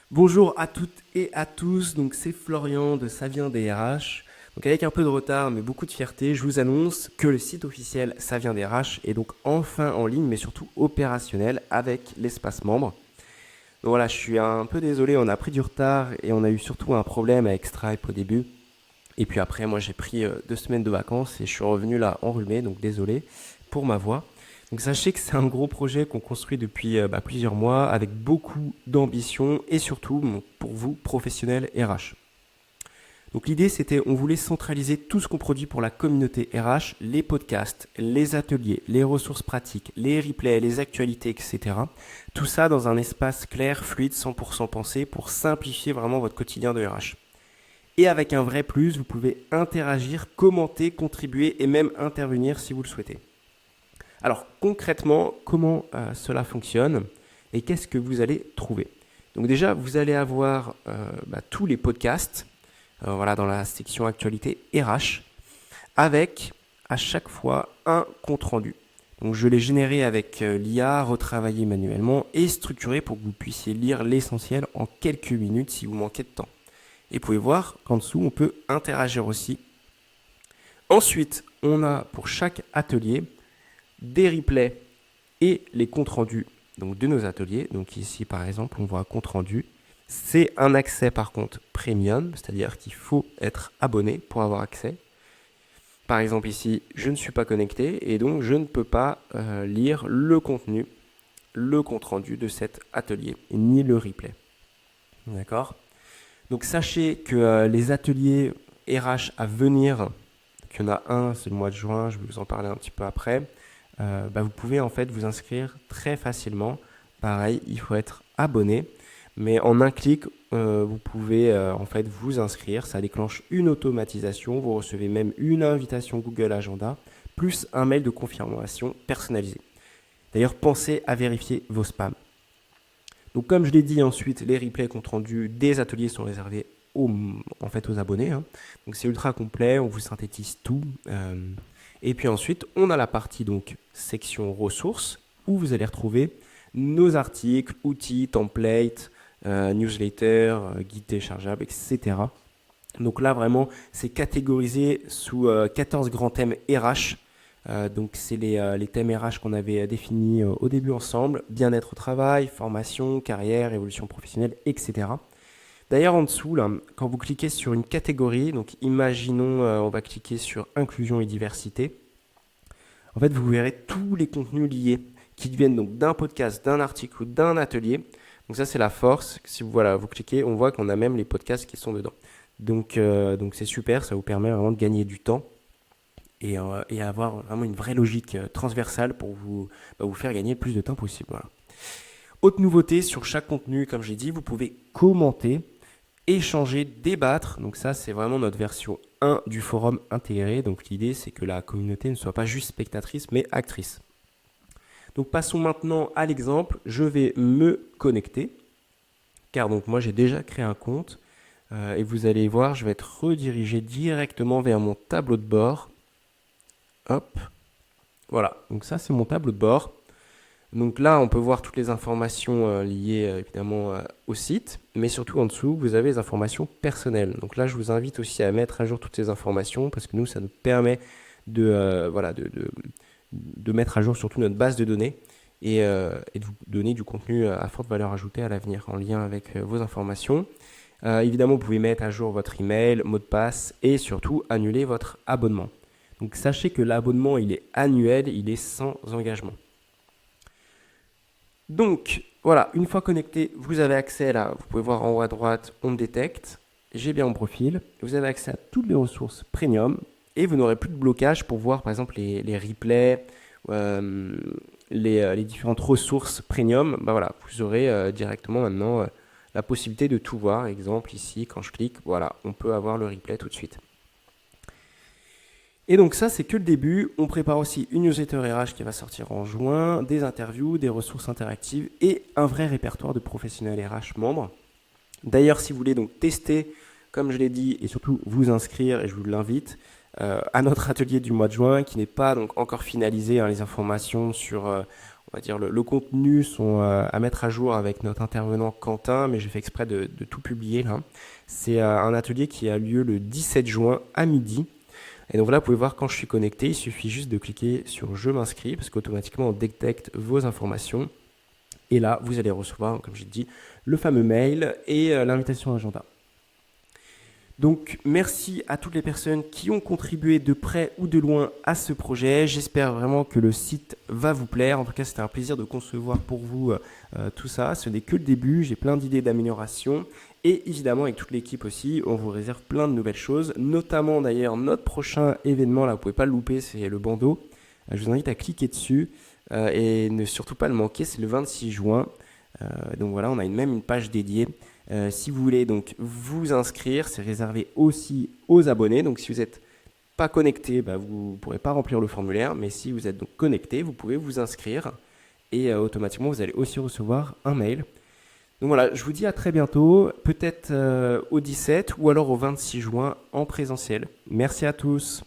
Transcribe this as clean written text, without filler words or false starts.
Bonjour à toutes et à tous, donc c'est Florian de Ça vient des RH. Donc avec un peu de retard mais beaucoup de fierté, je vous annonce que le site officiel Ça vient des RH est donc enfin en ligne mais surtout opérationnel avec l'espace membre. Donc voilà, je suis un peu désolé, on a pris du retard et on a eu surtout un problème avec Stripe au début. Et puis après, moi j'ai pris 2 semaines de vacances et je suis revenu là enrhumé, donc désolé pour ma voix. Donc sachez que c'est un gros projet qu'on construit depuis plusieurs mois avec beaucoup d'ambition et surtout pour vous, professionnels RH. Donc l'idée c'était on voulait centraliser tout ce qu'on produit pour la communauté RH, les podcasts, les ateliers, les ressources pratiques, les replays, les actualités, etc. Tout ça dans un espace clair, fluide, 100% pensé pour simplifier vraiment votre quotidien de RH. Et avec un vrai plus, vous pouvez interagir, commenter, contribuer et même intervenir si vous le souhaitez. Alors concrètement, comment cela fonctionne et qu'est-ce que vous allez trouver? Donc déjà, vous allez avoir tous les podcasts voilà, dans la section actualité RH avec à chaque fois un compte-rendu. Donc je l'ai généré avec l'IA, retravaillé manuellement et structuré pour que vous puissiez lire l'essentiel en quelques minutes si vous manquez de temps. Et vous pouvez voir qu'en dessous, on peut interagir aussi. Ensuite, on a pour chaque atelier des replays et les comptes rendus donc, de nos ateliers. Donc ici, par exemple, on voit un compte rendu. C'est un accès par contre premium, c'est-à-dire qu'il faut être abonné pour avoir accès. Par exemple ici, je ne suis pas connecté et donc je ne peux pas lire le contenu, le compte rendu de cet atelier, ni le replay. D'accord? Donc sachez que les ateliers RH à venir, donc il y en a un, c'est le mois de juin, je vais vous en parler un petit peu après, vous pouvez en fait vous inscrire très facilement. Pareil, il faut être abonné, mais en un clic, vous pouvez en fait vous inscrire. Ça déclenche une automatisation, vous recevez même une invitation Google Agenda, plus un mail de confirmation personnalisé. D'ailleurs, pensez à vérifier vos spams. Donc comme je l'ai dit ensuite, les replays compte rendus des ateliers sont réservés aux abonnés. Donc c'est ultra complet, on vous synthétise tout. Et puis ensuite, on a la partie donc section ressources où vous allez retrouver nos articles, outils, templates, newsletters, guides téléchargeables, etc. Donc là vraiment, c'est catégorisé sous 14 grands thèmes RH. Donc c'est les thèmes RH qu'on avait définis au début ensemble, bien-être au travail, formation, carrière, évolution professionnelle, etc. D'ailleurs en dessous, là, quand vous cliquez sur une catégorie, donc imaginons on va cliquer sur inclusion et diversité, en fait vous verrez tous les contenus liés qui viennent donc d'un podcast, d'un article ou d'un atelier. Donc ça c'est la force, si vous cliquez, on voit qu'on a même les podcasts qui sont dedans. Donc c'est super, ça vous permet vraiment de gagner du temps et avoir vraiment une vraie logique transversale pour vous faire gagner le plus de temps possible. Voilà. Autre nouveauté sur chaque contenu, comme j'ai dit, vous pouvez commenter, échanger, débattre. Donc ça, c'est vraiment notre version 1 du forum intégré. Donc l'idée, c'est que la communauté ne soit pas juste spectatrice, mais actrice. Donc passons maintenant à l'exemple. Je vais me connecter, car donc moi j'ai déjà créé un compte. Et vous allez voir, je vais être redirigé directement vers mon tableau de bord. Hop, voilà, donc ça c'est mon tableau de bord. Donc là, on peut voir toutes les informations liées évidemment au site, mais surtout en dessous, vous avez les informations personnelles. Donc là, je vous invite aussi à mettre à jour toutes ces informations parce que nous, ça nous permet de mettre à jour surtout notre base de données et de vous donner du contenu à forte valeur ajoutée à l'avenir en lien avec vos informations. Évidemment, vous pouvez mettre à jour votre email, mot de passe et surtout annuler votre abonnement. Donc sachez que l'abonnement, il est annuel, il est sans engagement. Donc voilà, une fois connecté, vous avez accès là, vous pouvez voir en haut à droite, on me détecte, j'ai bien mon profil, vous avez accès à toutes les ressources premium et vous n'aurez plus de blocage pour voir par exemple les replays, les différentes ressources premium. Voilà, vous aurez directement maintenant la possibilité de tout voir. Exemple ici, quand je clique, voilà, on peut avoir le replay tout de suite. Et donc ça, c'est que le début. On prépare aussi une newsletter RH qui va sortir en juin, des interviews, des ressources interactives et un vrai répertoire de professionnels RH membres. D'ailleurs, si vous voulez donc tester, comme je l'ai dit, et surtout vous inscrire, et je vous l'invite, à notre atelier du mois de juin, qui n'est pas donc encore finalisé, les informations sur on va dire, le contenu sont à mettre à jour avec notre intervenant Quentin, mais j'ai fait exprès de tout publier là. C'est un atelier qui a lieu le 17 juin à midi. Et donc voilà, vous pouvez voir quand je suis connecté, il suffit juste de cliquer sur je m'inscris parce qu'automatiquement on détecte vos informations. Et là, vous allez recevoir, comme j'ai dit, le fameux mail et l'invitation agenda. Donc merci à toutes les personnes qui ont contribué de près ou de loin à ce projet. J'espère vraiment que le site va vous plaire. En tout cas, c'était un plaisir de concevoir pour vous tout ça. Ce n'est que le début, j'ai plein d'idées d'amélioration. Et évidemment, avec toute l'équipe aussi, on vous réserve plein de nouvelles choses. Notamment d'ailleurs, notre prochain événement, là, vous ne pouvez pas le louper, c'est le bandeau. Je vous invite à cliquer dessus et ne surtout pas le manquer, c'est le 26 juin. Donc voilà, on a même une page dédiée. Si vous voulez donc vous inscrire, c'est réservé aussi aux abonnés. Donc si vous n'êtes pas connecté, vous ne pourrez pas remplir le formulaire. Mais si vous êtes donc connecté, vous pouvez vous inscrire. Et automatiquement, vous allez aussi recevoir un mail. Donc voilà, je vous dis à très bientôt. Peut-être au 17 ou alors au 26 juin en présentiel. Merci à tous.